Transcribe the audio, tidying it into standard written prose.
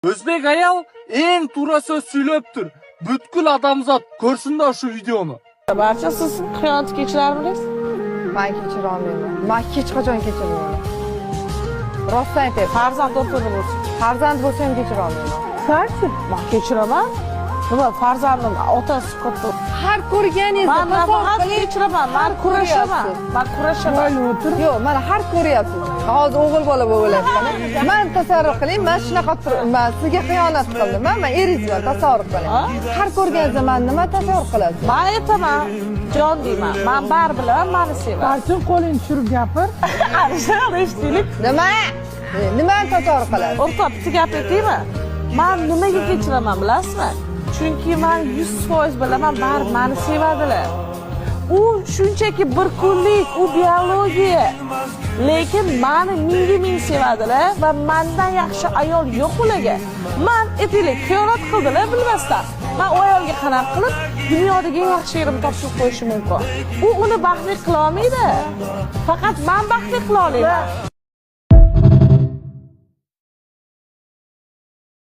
O'zbek ayol eng to'g'ri so'z so'ylabdir. Butkul odamzod ko'rsinlar shu videoni. Barcha siz xiyonat kechirardingiz? Men kechira olmayman. Men hech qachon kechirmayman. Rostdan aytayapman. Farzand o'rtada bo'lsin. Farzand bo'lsa ham kechira olmayman. Qancha? Men kechiraman. Nima farzandim otasi katta. Har ko'rganingizda Men nafaqat kechiraman, men kurashaman. Men kurashaman. Yo'q, mana har ko'ryapsiz. Hozir o'g'il bola bo'lyapman. Men tasavvur qiling, men shunaqa men sizga xiyonat qildim. Men eringizga tasavvur qiling. Har ko'rganingizda men nima tasavvur qilasiz? Men aytaman, jon deyman. Men bar bilan meni sevaman. Barcha qo'lingni tushirib gapir. Eshitdik. Nima? Nimani tasavvur qilasiz? O'rtoq, bitta gap aytaymi? Men nimaga kechiraman bilasizmi? Chunki men 100% bilaman, baribir meni sevadilar. U shunchaki bir kunlik, u biologiya. Lekin meni ming sevadilar va mendan yaxshi ayol yo'q ularga. Men aytaylik, xiyonat qildilar bilmasdan. Men u ayolga qanaq qilib dunyodagi eng yaxshi yerimni topshirib qo'yishim mumkin. U uni baxtli qila olmaydi. Faqat men baxtli qila olaman.